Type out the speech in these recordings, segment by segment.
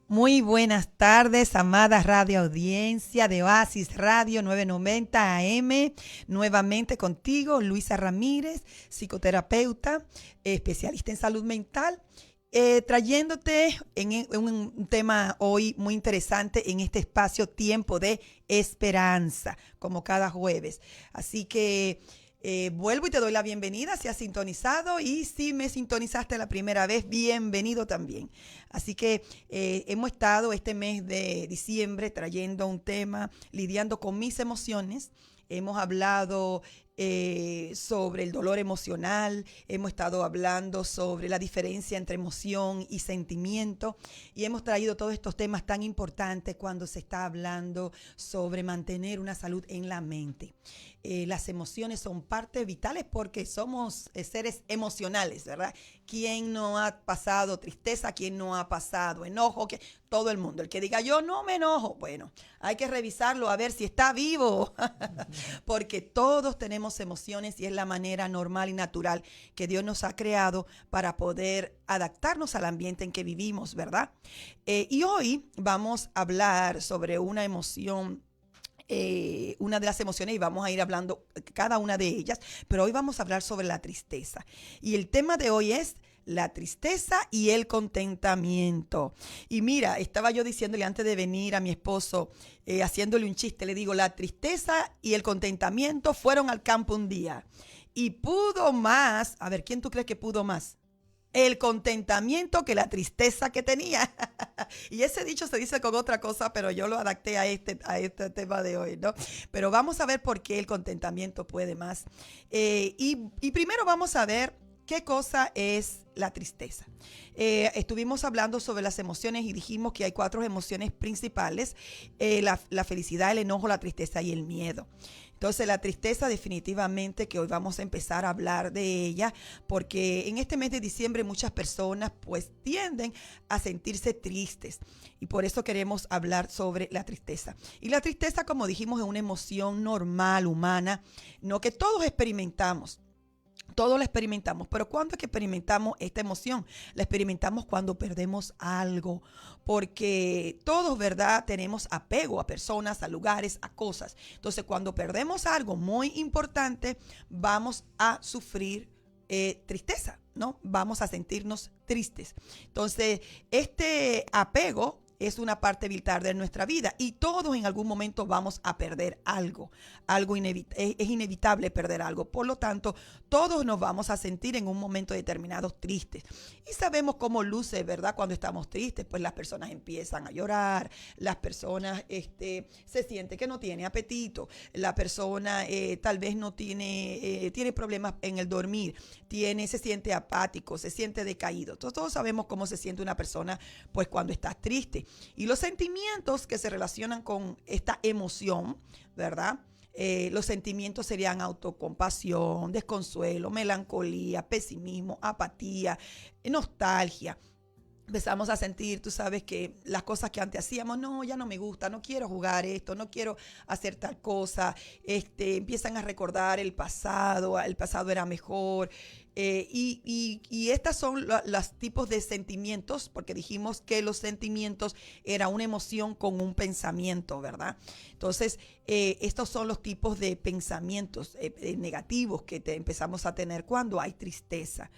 Muy buenas tardes, amada radio audiencia de Oasis Radio 990 AM. Nuevamente contigo, Luisa Ramírez, psicoterapeuta, especialista en salud mental, trayéndote en un tema hoy muy interesante en este espacio Tiempo de Esperanza, como cada jueves. Así que vuelvo y te doy la bienvenida si has sintonizado y si me sintonizaste la primera vez, bienvenido también. Así que hemos estado este mes de diciembre trayendo un tema, lidiando con mis emociones. Hemos hablado sobre el dolor emocional, hemos estado hablando sobre la diferencia entre emoción y sentimiento y hemos traído todos estos temas tan importantes cuando se está hablando sobre mantener una salud en la mente. Las emociones son parte vitales porque somos seres emocionales, ¿verdad? ¿Quién no ha pasado tristeza? ¿Quién no ha pasado enojo? Todo el mundo. El que diga yo no me enojo, bueno, hay que revisarlo a ver si está vivo, porque todos tenemos emociones y es la manera normal y natural que Dios nos ha creado para poder adaptarnos al ambiente en que vivimos, ¿verdad? Y hoy vamos a hablar sobre una emoción, una de las emociones, y vamos a ir hablando cada una de ellas, pero hoy vamos a hablar sobre la tristeza. Y el tema de hoy es la tristeza y el contentamiento. Y mira, estaba yo diciéndole antes de venir a mi esposo, haciéndole un chiste, le digo, la tristeza y el contentamiento fueron al campo un día. Y pudo más, a ver, ¿quién tú crees que pudo más? El contentamiento que la tristeza que tenía. Y ese dicho se dice con otra cosa, pero yo lo adapté a este tema de hoy, ¿no? Pero vamos a ver por qué el contentamiento puede más. Y primero vamos a ver qué cosa es la tristeza. Estuvimos hablando sobre las emociones y dijimos que hay 4 emociones principales: la felicidad, el enojo, la tristeza y el miedo. Entonces la tristeza definitivamente que hoy vamos a empezar a hablar de ella, porque en este mes de diciembre muchas personas pues tienden a sentirse tristes y por eso queremos hablar sobre la tristeza. Y la tristeza, como dijimos, es una emoción normal, humana, no, que todos experimentamos. Todos la experimentamos, pero ¿cuándo es que experimentamos esta emoción? La experimentamos cuando perdemos algo, porque todos, ¿verdad? Tenemos apego a personas, a lugares, a cosas. Entonces, cuando perdemos algo muy importante, vamos a sufrir tristeza, ¿no? Vamos a sentirnos tristes. Entonces, este apego es una parte vital de nuestra vida y todos en algún momento vamos a perder algo. Es inevitable perder algo. Por lo tanto, todos nos vamos a sentir en un momento determinado tristes. Y sabemos cómo luce, ¿verdad? Cuando estamos tristes, pues las personas empiezan a llorar, las personas se siente que no tiene apetito, la persona tal vez no tiene problemas en el dormir, se siente apático, se siente decaído. Todos sabemos cómo se siente una persona pues cuando está triste. Y los sentimientos que se relacionan con esta emoción, ¿verdad? Los sentimientos serían autocompasión, desconsuelo, melancolía, pesimismo, apatía, nostalgia. Empezamos a sentir, tú sabes, que las cosas que antes hacíamos, no, ya no me gusta, no quiero jugar esto, no quiero hacer tal cosa. Empiezan a recordar el pasado era mejor. Y estas son los tipos de sentimientos, porque dijimos que los sentimientos era una emoción con un pensamiento, ¿verdad? Entonces, estos son los tipos de pensamientos negativos que empezamos a tener cuando hay tristeza.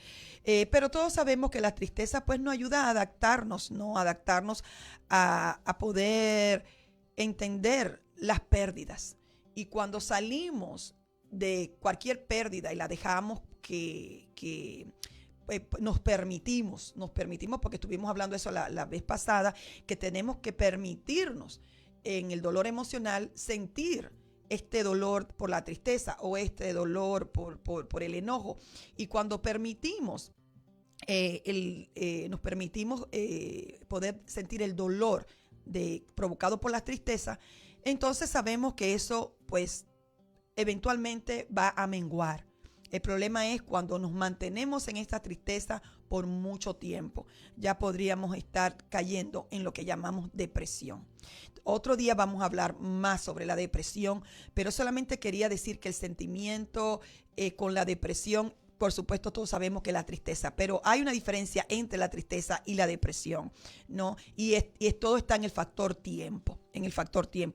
Pero todos sabemos que la tristeza pues nos ayuda a adaptarnos, ¿no? Adaptarnos a poder entender las pérdidas. Y cuando salimos de cualquier pérdida y la dejamos que nos permitimos, porque estuvimos hablando de eso la vez pasada, que tenemos que permitirnos en el dolor emocional sentir este dolor por la tristeza o este dolor por el enojo. Y cuando permitimos, nos permitimos poder sentir el dolor provocado por la tristeza, entonces sabemos que eso pues eventualmente va a menguar. El problema es cuando nos mantenemos en esta tristeza por mucho tiempo. Ya podríamos estar cayendo en lo que llamamos depresión. Otro día vamos a hablar más sobre la depresión, pero solamente quería decir que el sentimiento con la depresión por supuesto, todos sabemos que la tristeza, pero hay una diferencia entre la tristeza y la depresión, ¿no? Todo está en el factor tiempo,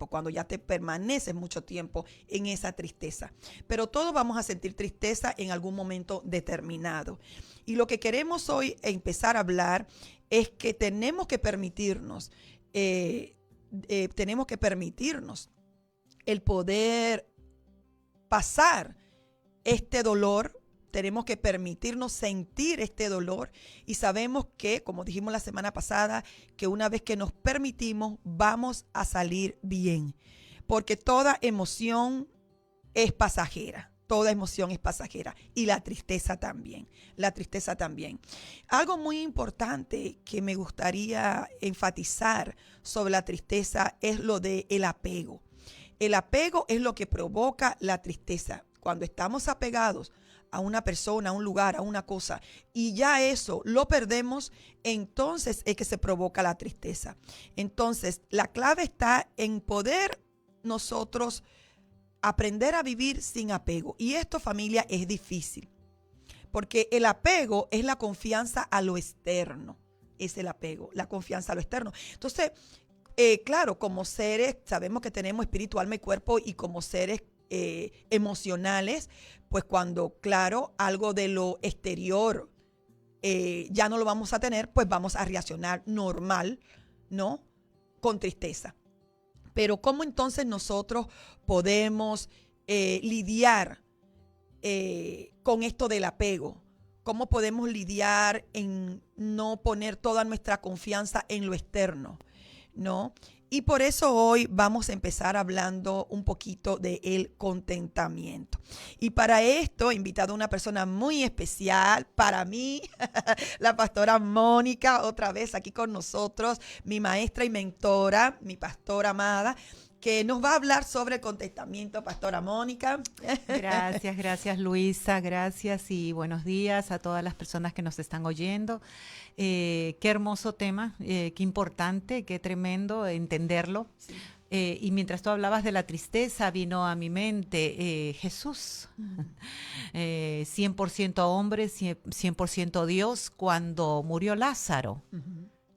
cuando ya te permaneces mucho tiempo en esa tristeza. Pero todos vamos a sentir tristeza en algún momento determinado. Y lo que queremos hoy empezar a hablar es que tenemos que permitirnos el poder pasar este dolor. Tenemos que permitirnos sentir este dolor y sabemos que, como dijimos la semana pasada, que una vez que nos permitimos vamos a salir bien, porque toda emoción es pasajera. Toda emoción es pasajera y la tristeza también. Algo muy importante que me gustaría enfatizar sobre la tristeza es lo del apego. El apego es lo que provoca la tristeza. Cuando estamos apegados a una persona, a un lugar, a una cosa, y ya eso lo perdemos, entonces es que se provoca la tristeza. Entonces, la clave está en poder nosotros aprender a vivir sin apego. Y esto, familia, es difícil, porque el apego es la confianza a lo externo. Es el apego, la confianza a lo externo. Entonces, claro, como seres, sabemos que tenemos espíritu, alma y cuerpo, y como seres emocionales, pues cuando, claro, algo de lo exterior ya no lo vamos a tener, pues vamos a reaccionar normal, ¿no? Con tristeza. Pero ¿cómo entonces nosotros podemos lidiar con esto del apego? ¿Cómo podemos lidiar en no poner toda nuestra confianza en lo externo, ¿no? Y por eso hoy vamos a empezar hablando un poquito del contentamiento. Y para esto he invitado a una persona muy especial para mí, la pastora Mónica, otra vez aquí con nosotros, mi maestra y mentora, mi pastora amada, que nos va a hablar sobre el contentamiento. Pastora Mónica. Gracias Luisa, gracias y buenos días a todas las personas que nos están oyendo. Qué hermoso tema, qué importante, qué tremendo entenderlo. Sí. Y mientras tú hablabas de la tristeza, vino a mi mente Jesús, 100% hombre, 100% Dios, cuando murió Lázaro.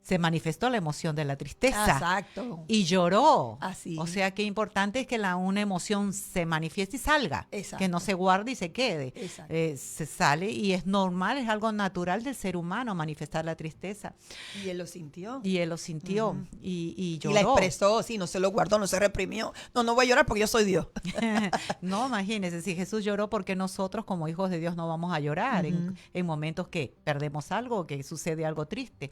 Se manifestó la emoción de la tristeza. Exacto. Y lloró. Así. O sea, qué importante es que una emoción se manifieste y salga. Exacto. Que no se guarde y se quede. Se sale y es normal, es algo natural del ser humano manifestar la tristeza. Y él lo sintió. Y lloró. Y la expresó, sí, no se lo guardó, no se reprimió. No voy a llorar porque yo soy Dios. No, imagínense, si Jesús lloró, ¿por qué nosotros como hijos de Dios no vamos a llorar en momentos que perdemos algo, que sucede algo triste?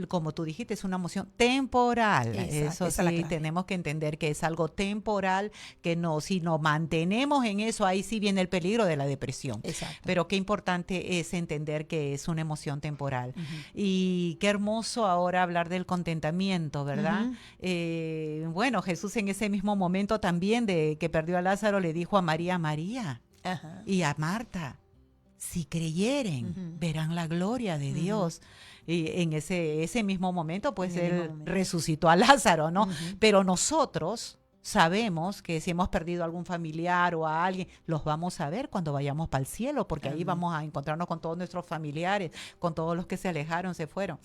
Como tú dijiste, es una emoción temporal. Eso sí, tenemos que entender que es algo temporal, que si nos mantenemos en eso, ahí sí viene el peligro de la depresión. Exacto. Pero qué importante es entender que es una emoción temporal. Y qué hermoso ahora hablar del contentamiento, ¿verdad? Bueno, Jesús en ese mismo momento también de que perdió a Lázaro le dijo a María, y a Marta, si creyeren, verán la gloria de Dios. Y en ese mismo momento, pues él resucitó a Lázaro, ¿no? Pero nosotros sabemos que si hemos perdido a algún familiar o a alguien, los vamos a ver cuando vayamos para el cielo, porque ahí vamos a encontrarnos con todos nuestros familiares, con todos los que se alejaron, se fueron.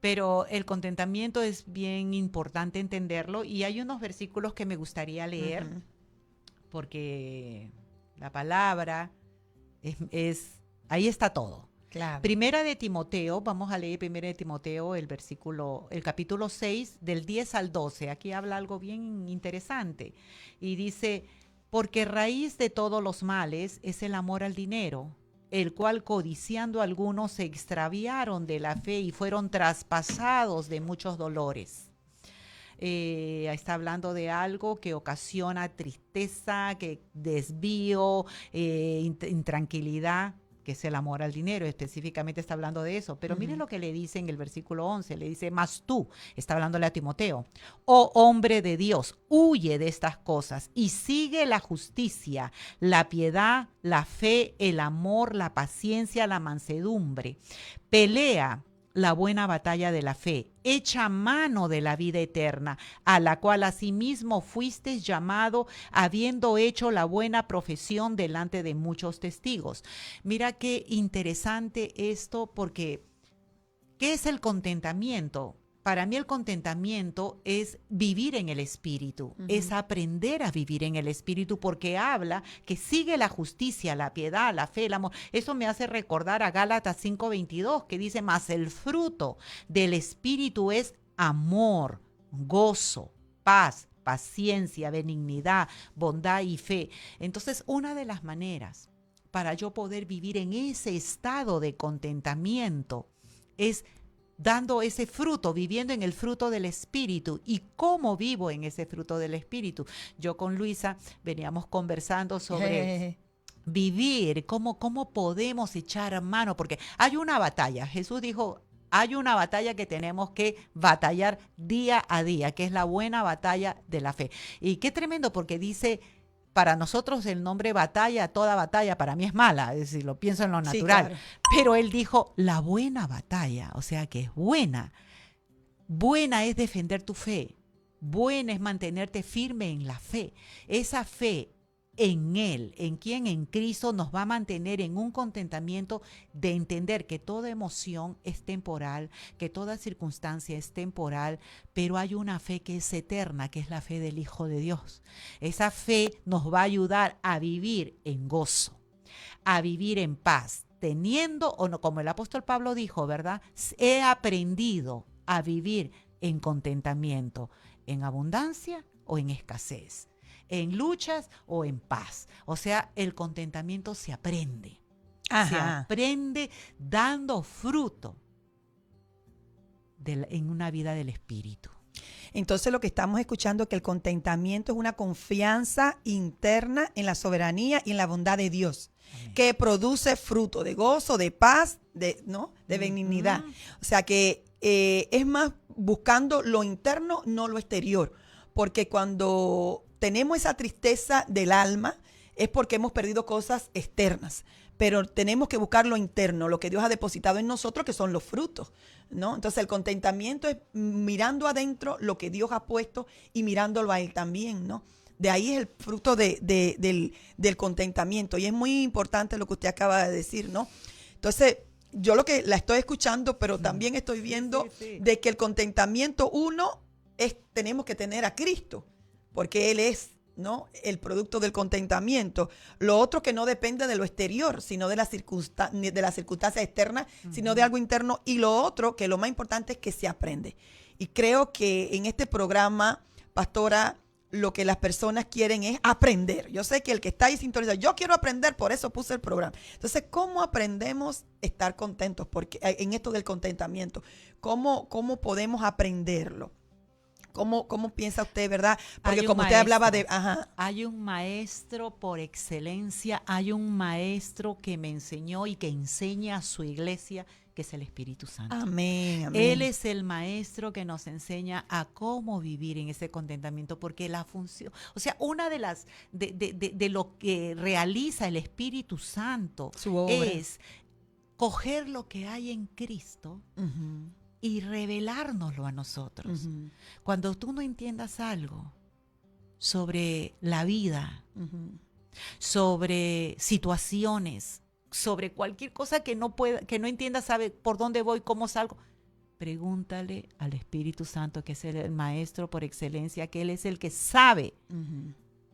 Pero el contentamiento es bien importante entenderlo, y hay unos versículos que me gustaría leer, porque la palabra ahí está todo. Claro. Primera de Timoteo, vamos a leer Primera de Timoteo, el capítulo 6, del 10 al 12. Aquí habla algo bien interesante. Y dice, porque raíz de todos los males es el amor al dinero, el cual codiciando algunos se extraviaron de la fe y fueron traspasados de muchos dolores. Está hablando de algo que ocasiona tristeza, que desvío, intranquilidad, que es el amor al dinero. Específicamente está hablando de eso. Pero miren lo que le dice en el versículo 11. Le dice, mas tú, está hablándole a Timoteo, oh hombre de Dios, huye de estas cosas y sigue la justicia, la piedad, la fe, el amor, la paciencia, la mansedumbre. Pelea la buena batalla de la fe, echa mano de la vida eterna, a la cual asimismo fuisteis llamado, habiendo hecho la buena profesión delante de muchos testigos. Mira qué interesante esto, porque ¿qué es el contentamiento? Para mí el contentamiento es vivir en el Espíritu, es aprender a vivir en el Espíritu, porque habla que sigue la justicia, la piedad, la fe, el amor. Eso me hace recordar a Gálatas 5:22, que dice, mas el fruto del Espíritu es amor, gozo, paz, paciencia, benignidad, bondad y fe. Entonces, una de las maneras para yo poder vivir en ese estado de contentamiento es dando ese fruto, viviendo en el fruto del Espíritu. ¿Y cómo vivo en ese fruto del Espíritu? Yo con Luisa veníamos conversando sobre vivir, cómo podemos echar mano, porque hay una batalla. Jesús dijo, hay una batalla que tenemos que batallar día a día, que es la buena batalla de la fe. Y qué tremendo, porque dice, para nosotros el nombre batalla, toda batalla para mí es mala, es decir, lo pienso en lo natural. Sí, claro. Pero él dijo la buena batalla, o sea que es buena. Buena es defender tu fe. Buena es mantenerte firme en la fe. Esa fe en Él, en quien en Cristo nos va a mantener en un contentamiento de entender que toda emoción es temporal, que toda circunstancia es temporal, pero hay una fe que es eterna, que es la fe del Hijo de Dios. Esa fe nos va a ayudar a vivir en gozo, a vivir en paz, teniendo, o no, como el apóstol Pablo dijo, ¿verdad? He aprendido a vivir en contentamiento, en abundancia o en escasez, en luchas o en paz. O sea, el contentamiento se aprende. Ajá. Se aprende dando fruto en una vida del Espíritu. Entonces lo que estamos escuchando es que el contentamiento es una confianza interna en la soberanía y en la bondad de Dios. Amén. Que produce fruto de gozo, de paz, de benignidad. O sea que es más buscando lo interno, no lo exterior. Porque cuando tenemos esa tristeza del alma, es porque hemos perdido cosas externas. Pero tenemos que buscar lo interno, lo que Dios ha depositado en nosotros, que son los frutos, ¿no? Entonces el contentamiento es mirando adentro lo que Dios ha puesto y mirándolo a Él también, ¿no? De ahí es el fruto del contentamiento. Y es muy importante lo que usted acaba de decir, ¿no? Entonces, yo lo que la estoy escuchando, pero también estoy viendo de que el contentamiento, tenemos que tener a Cristo, porque Él es, ¿no?, el producto del contentamiento. Lo otro que no depende de lo exterior, sino de la circunstancia externa, sino de algo interno. Y lo otro, que lo más importante es que se aprende. Y creo que en este programa, pastora, lo que las personas quieren es aprender. Yo sé que el que está ahí sintonizado, yo quiero aprender, por eso puse el programa. Entonces, ¿cómo aprendemos a estar contentos? Porque en esto del contentamiento, ¿cómo podemos aprenderlo? ¿Cómo piensa usted, verdad? Porque como usted hablaba de... Ajá. Hay un maestro por excelencia, hay un maestro que me enseñó y que enseña a su iglesia, que es el Espíritu Santo. Amén, amén. Él es el maestro que nos enseña a cómo vivir en ese contentamiento, porque la función, o sea, una de las, de lo que realiza el Espíritu Santo es coger lo que hay en Cristo, y revelárnoslo a nosotros. Cuando tú no entiendas algo sobre la vida, sobre situaciones, sobre cualquier cosa que no entiendas, sabe por dónde voy, cómo salgo, pregúntale al Espíritu Santo, que es el maestro por excelencia, que Él es el que sabe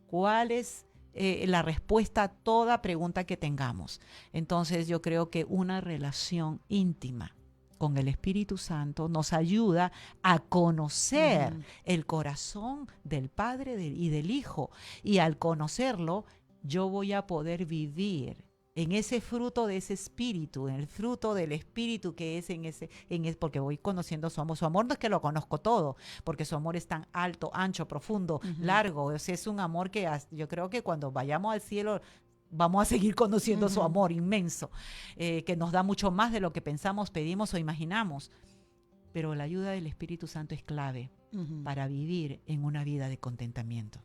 cuál es la respuesta a toda pregunta que tengamos. Entonces yo creo que una relación íntima con el Espíritu Santo nos ayuda a conocer el corazón del Padre y del Hijo. Y al conocerlo, yo voy a poder vivir en ese fruto de ese Espíritu, en el fruto del Espíritu que es porque voy conociendo su amor. Su amor no es que lo conozco todo, porque su amor es tan alto, ancho, profundo, largo. O sea, es un amor que yo creo que cuando vayamos al cielo vamos a seguir conociendo su amor inmenso, que nos da mucho más de lo que pensamos, pedimos o imaginamos. Pero la ayuda del Espíritu Santo es clave para vivir en una vida de contentamiento.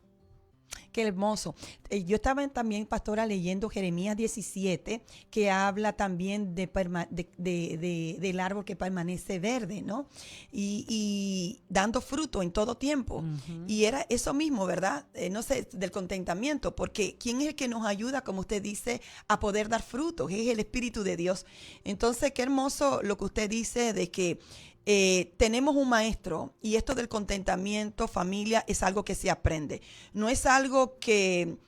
Qué hermoso. Yo estaba también, pastora, leyendo Jeremías 17, que habla también del árbol que permanece verde, ¿no? Y dando fruto en todo tiempo. Y era eso mismo, ¿verdad? No sé, del contentamiento, porque ¿quién es el que nos ayuda, como usted dice, a poder dar frutos? Es el Espíritu de Dios. Entonces, qué hermoso lo que usted dice de que tenemos un maestro, y esto del contentamiento, familia, es algo que se aprende. No es algo que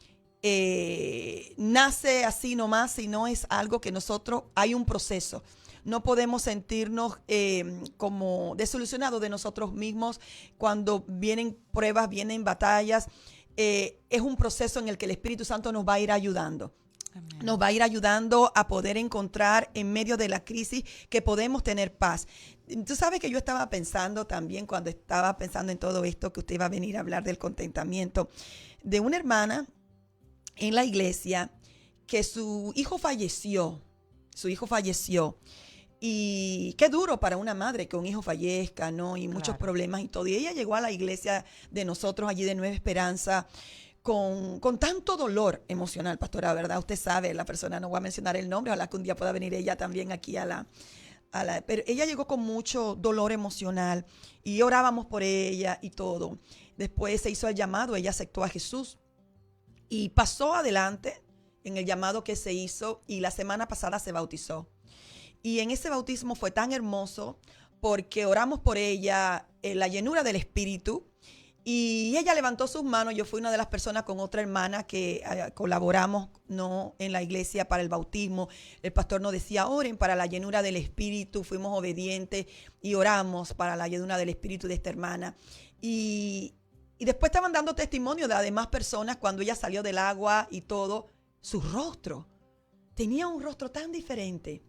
nace así nomás, sino es algo que nosotros, hay un proceso. No podemos sentirnos como desilusionados de nosotros mismos cuando vienen pruebas, vienen batallas. Es un proceso en el que el Espíritu Santo nos va a ir ayudando. Amén. Nos va a ir ayudando a poder encontrar en medio de la crisis que podemos tener paz. Tú sabes que yo estaba pensando también, cuando estaba pensando en todo esto, que usted iba a venir a hablar del contentamiento, de una hermana en la iglesia que su hijo falleció. Y qué duro para una madre que un hijo fallezca, ¿no? Y muchos problemas y todo. Y ella llegó a la iglesia de nosotros allí de Nueva Esperanza con tanto dolor emocional, pastora, ¿verdad? Usted sabe, la persona, no voy a mencionar el nombre, ojalá que un día pueda venir ella también aquí pero ella llegó con mucho dolor emocional y orábamos por ella y todo. Después se hizo el llamado, ella aceptó a Jesús y pasó adelante en el llamado que se hizo, y la semana pasada se bautizó. Y en ese bautismo fue tan hermoso porque oramos por ella, la llenura del Espíritu, y ella levantó sus manos. Yo fui una de las personas con otra hermana que colaboramos, ¿no?, en la iglesia para el bautismo. El pastor nos decía, oren para la llenura del Espíritu. Fuimos obedientes y oramos para la llenura del Espíritu de esta hermana. Y después estaban dando testimonio de las demás personas cuando ella salió del agua y todo. Su rostro tenía un rostro tan diferente.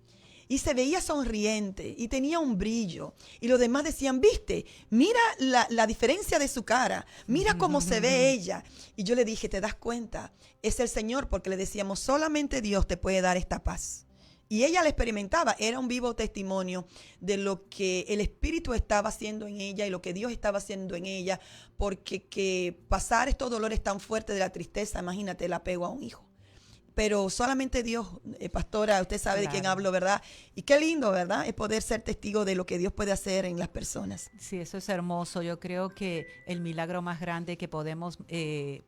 Y se veía sonriente y tenía un brillo. Y los demás decían, viste, mira la diferencia de su cara. Mira cómo se ve ella. Y yo le dije, ¿te das cuenta? Es el Señor, porque le decíamos, solamente Dios te puede dar esta paz. Y ella la experimentaba. Era un vivo testimonio de lo que el Espíritu estaba haciendo en ella y lo que Dios estaba haciendo en ella. Porque que pasar estos dolores tan fuertes de la tristeza, imagínate el apego a un hijo. Pero solamente Dios, pastora, usted sabe de quién hablo, ¿verdad? Y qué lindo, ¿verdad? Es poder ser testigo de lo que Dios puede hacer en las personas. Sí, eso es hermoso. Yo creo que el milagro más grande que podemos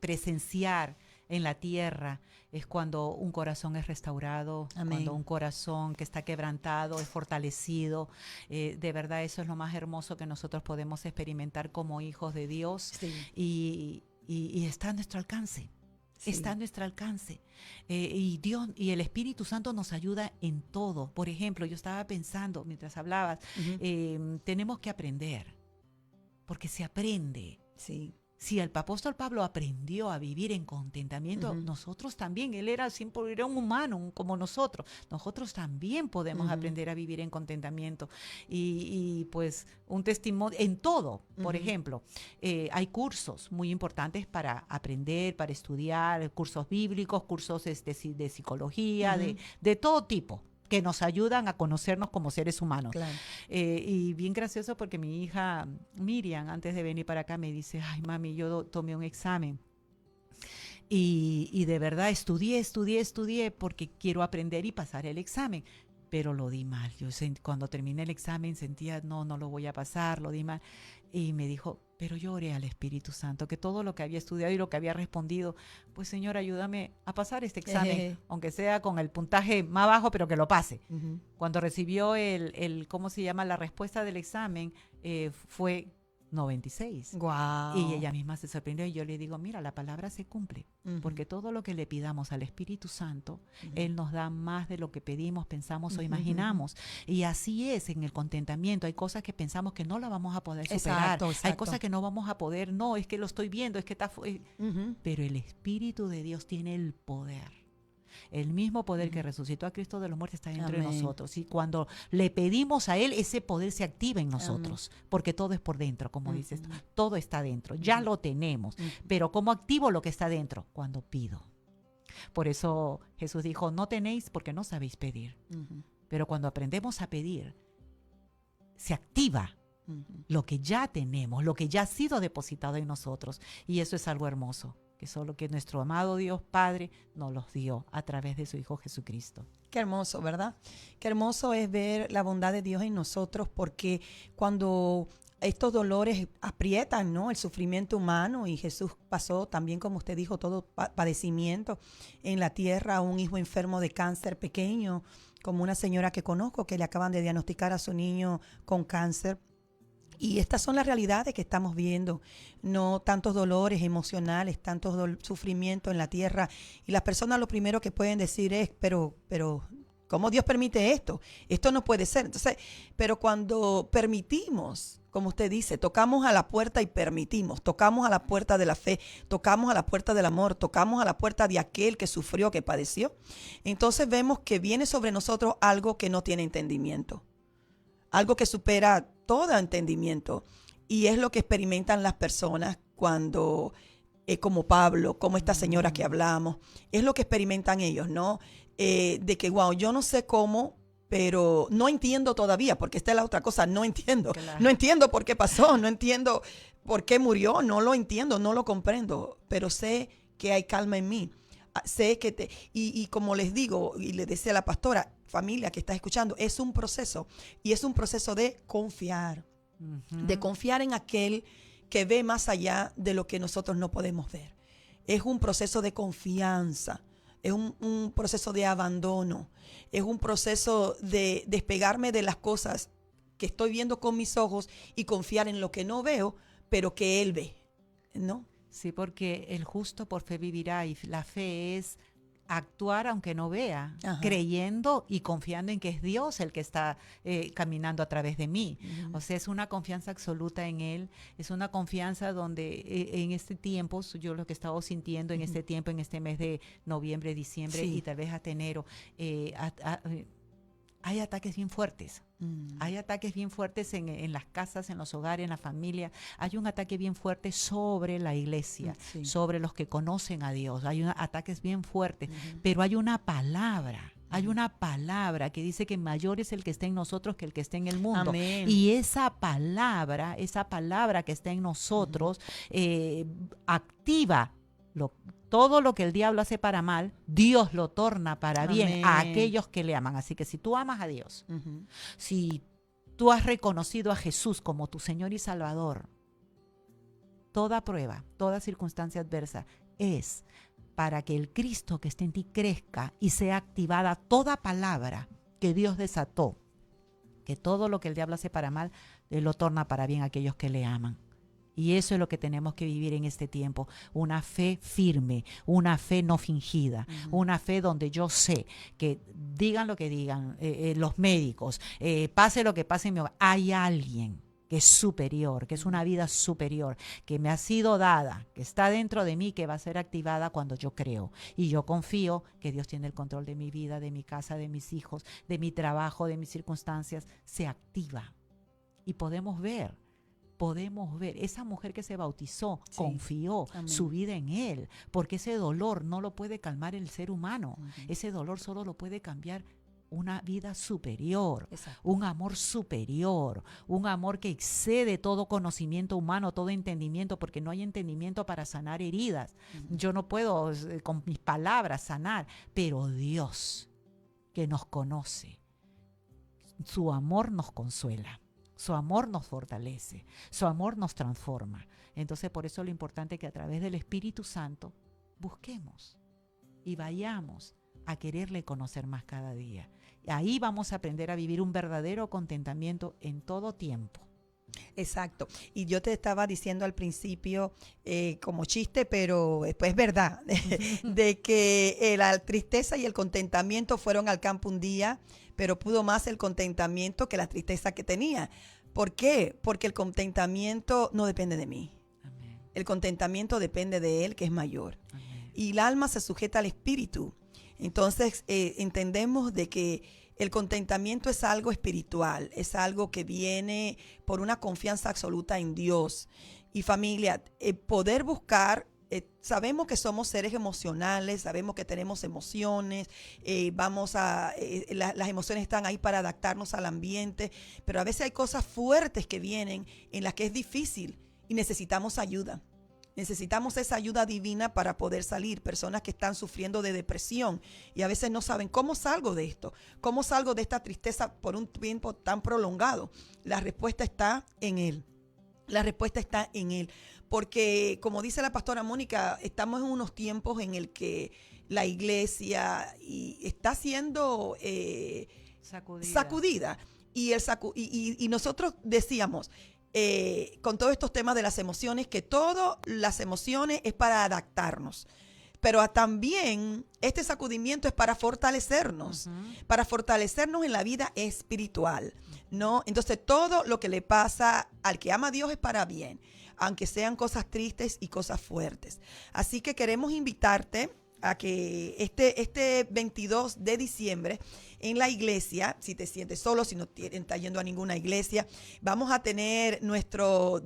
presenciar en la tierra es cuando un corazón es restaurado, amén, cuando un corazón que está quebrantado es fortalecido. De verdad, eso es lo más hermoso que nosotros podemos experimentar como hijos de Dios. Sí. Y está a nuestro alcance. Sí. Está a nuestro alcance. Y Dios y el Espíritu Santo nos ayuda en todo. Por ejemplo, yo estaba pensando mientras hablabas, tenemos que aprender, porque se aprende. Sí. Si el apóstol Pablo aprendió a vivir en contentamiento, nosotros también. Él era un humano como nosotros. Nosotros también podemos aprender a vivir en contentamiento. Y pues un testimonio en todo. Por ejemplo, hay cursos muy importantes para aprender, para estudiar, cursos bíblicos, cursos de psicología, de todo tipo, que nos ayudan a conocernos como seres humanos. Claro. Y bien gracioso porque mi hija Miriam, antes de venir para acá, me dice, ay, mami, yo tomé un examen. Y de verdad estudié porque quiero aprender y pasar el examen. Pero lo di mal. Yo cuando terminé el examen sentía, no lo voy a pasar, lo di mal. Y me dijo, pero yo oré al Espíritu Santo, que todo lo que había estudiado y lo que había respondido, pues Señor, ayúdame a pasar este examen, aunque sea con el puntaje más bajo, pero que lo pase. Cuando recibió ¿cómo se llama? La respuesta del examen, fue 96. Wow. Y ella misma se sorprendió y yo le digo, mira, la palabra se cumple, porque todo lo que le pidamos al Espíritu Santo, Él nos da más de lo que pedimos, pensamos o imaginamos. Y así es en el contentamiento. Hay cosas que pensamos que no la vamos a poder superar. Exacto. Hay cosas que no vamos a poder, no, es que lo estoy viendo, es que está... Pero el Espíritu de Dios tiene el poder. El mismo poder que resucitó a Cristo de los muertos está dentro de nosotros. Y cuando le pedimos a Él, ese poder se activa en nosotros. Porque todo es por dentro, como dices. Todo está dentro. Ya lo tenemos. Pero ¿cómo activo lo que está dentro? Cuando pido. Por eso Jesús dijo, no tenéis porque no sabéis pedir. Pero cuando aprendemos a pedir, se activa lo que ya tenemos, lo que ya ha sido depositado en nosotros. Y eso es algo hermoso que solo que nuestro amado Dios Padre nos los dio a través de su Hijo Jesucristo. Qué hermoso, ¿verdad? Qué hermoso es ver la bondad de Dios en nosotros, porque cuando estos dolores aprietan, ¿no?, el sufrimiento humano, y Jesús pasó también, como usted dijo, todo padecimiento en la tierra, un hijo enfermo de cáncer pequeño, como una señora que conozco que le acaban de diagnosticar a su niño con cáncer. Y estas son las realidades que estamos viendo, no tantos dolores emocionales, tantos sufrimiento en la tierra. Y las personas lo primero que pueden decir es, pero, ¿cómo Dios permite esto? Esto no puede ser. Entonces, pero cuando permitimos, como usted dice, tocamos a la puerta y permitimos, tocamos a la puerta de la fe, tocamos a la puerta del amor, tocamos a la puerta de aquel que sufrió, que padeció, entonces vemos que viene sobre nosotros algo que no tiene entendimiento. Algo que supera todo entendimiento, y es lo que experimentan las personas cuando, como Pablo, como esta señora que hablamos, es lo que experimentan ellos, ¿no? De que, wow, yo no sé cómo, pero no entiendo todavía, porque esta es la otra cosa, no entiendo. Claro. No entiendo por qué pasó, no entiendo por qué murió, no lo entiendo, no lo comprendo, pero sé que hay calma en mí. Sé que y como les digo, y le decía a la pastora, familia que está escuchando, es un proceso, y es un proceso de confiar, de confiar en aquel que ve más allá de lo que nosotros no podemos ver. Es un proceso de confianza, es un proceso de abandono, es un proceso de despegarme de las cosas que estoy viendo con mis ojos y confiar en lo que no veo, pero que Él ve, ¿no? Sí, porque el justo por fe vivirá, y la fe es actuar aunque no vea, creyendo y confiando en que es Dios el que está caminando a través de mí. O sea, es una confianza absoluta en Él, es una confianza donde en este tiempo, yo lo que he estado sintiendo en este tiempo, en este mes de noviembre, diciembre y tal vez hasta enero, hay ataques bien fuertes. Hay ataques bien fuertes en las casas, en los hogares, en la familia. Hay un ataque bien fuerte sobre la iglesia, sobre los que conocen a Dios. Hay ataques bien fuertes, pero hay una palabra. Hay una palabra que dice que mayor es el que está en nosotros que el que está en el mundo. Amén. Y esa palabra que está en nosotros, activa todo lo que el diablo hace para mal, Dios lo torna para bien a aquellos que le aman. Así que si tú amas a Dios, si tú has reconocido a Jesús como tu Señor y Salvador, toda prueba, toda circunstancia adversa es para que el Cristo que esté en ti crezca y sea activada toda palabra que Dios desató, que todo lo que el diablo hace para mal, Él lo torna para bien a aquellos que le aman. Y eso es lo que tenemos que vivir en este tiempo, una fe firme, una fe no fingida, una fe donde yo sé que digan lo que digan los médicos, pase lo que pase en mi hogar, hay alguien que es superior, que es una vida superior, que me ha sido dada, que está dentro de mí, que va a ser activada cuando yo creo. Y yo confío que Dios tiene el control de mi vida, de mi casa, de mis hijos, de mi trabajo, de mis circunstancias, se activa. Y podemos ver, esa mujer que se bautizó, confió su vida en Él, porque ese dolor no lo puede calmar el ser humano, ese dolor solo lo puede cambiar una vida superior, un amor superior, un amor que excede todo conocimiento humano, todo entendimiento, porque no hay entendimiento para sanar heridas. Yo no puedo con mis palabras sanar, pero Dios que nos conoce, su amor nos consuela. Su amor nos fortalece, su amor nos transforma. Entonces, por eso lo importante es que a través del Espíritu Santo busquemos y vayamos a quererle conocer más cada día. Ahí vamos a aprender a vivir un verdadero contentamiento en todo tiempo. Exacto. Y yo te estaba diciendo al principio, como chiste, pero es verdad, de que la tristeza y el contentamiento fueron al campo un día, pero pudo más el contentamiento que la tristeza que tenía. ¿Por qué? Porque el contentamiento no depende de mí. Amén. El contentamiento depende de Él, que es mayor. Amén. Y el alma se sujeta al espíritu. Entonces, entendemos de que el contentamiento es algo espiritual, es algo que viene por una confianza absoluta en Dios. Y familia, poder buscar, sabemos que somos seres emocionales, sabemos que tenemos emociones, las emociones están ahí para adaptarnos al ambiente, pero a veces hay cosas fuertes que vienen en las que es difícil y necesitamos ayuda. Necesitamos esa ayuda divina para poder salir. Personas que están sufriendo de depresión y a veces no saben cómo salgo de esto, cómo salgo de esta tristeza por un tiempo tan prolongado. La respuesta está en Él. La respuesta está en Él. Porque, como dice la pastora Mónica, estamos en unos tiempos en el que la iglesia está siendo sacudida. Y nosotros decíamos, con todos estos temas de las emociones, que todas las emociones es para adaptarnos. Pero también este sacudimiento es para fortalecernos en la vida espiritual, ¿no? Entonces todo lo que le pasa al que ama a Dios es para bien, aunque sean cosas tristes y cosas fuertes. Así que queremos invitarte a que este 22 de diciembre en la iglesia, si te sientes solo, si no estás yendo a ninguna iglesia, vamos a tener nuestro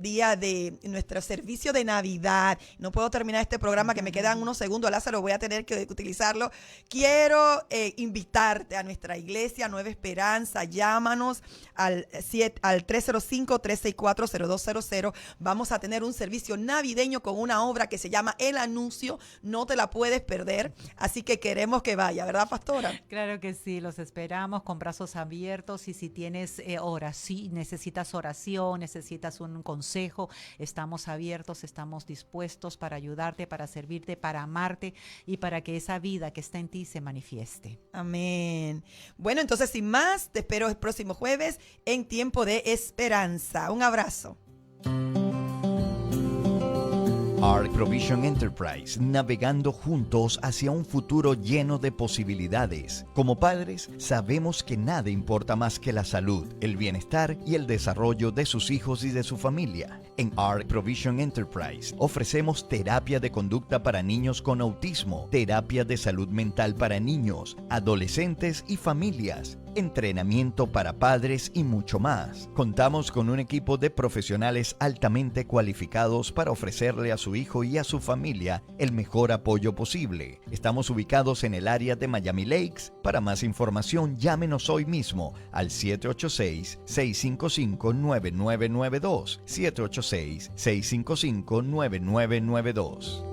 servicio de Navidad. No puedo terminar este programa, que me quedan unos segundos, Lázaro, voy a tener que utilizarlo. Quiero invitarte a nuestra iglesia Nueva Esperanza. Llámanos al 305-364-0200. Vamos a tener un servicio navideño con una obra que se llama El Anuncio. No te la puedes perder, así que queremos que vaya, ¿verdad, pastora? Claro que sí, los esperamos con brazos abiertos, y si tienes necesitas oración, necesitas un consejo, estamos abiertos, estamos dispuestos para ayudarte, para servirte, para amarte y para que esa vida que está en ti se manifieste. Amén. Bueno, entonces sin más, te espero el próximo jueves en Tiempo de Esperanza. Un abrazo. Ark Provision Enterprise, navegando juntos hacia un futuro lleno de posibilidades. Como padres, sabemos que nada importa más que la salud, el bienestar y el desarrollo de sus hijos y de su familia. En Ark Provision Enterprise ofrecemos terapia de conducta para niños con autismo, terapia de salud mental para niños, adolescentes y familias, entrenamiento para padres y mucho más. Contamos con un equipo de profesionales altamente cualificados para ofrecerle a su hijo y a su familia el mejor apoyo posible. Estamos ubicados en el área de Miami Lakes. Para más información, llámenos hoy mismo al 786-655-9992. 786-655-9992.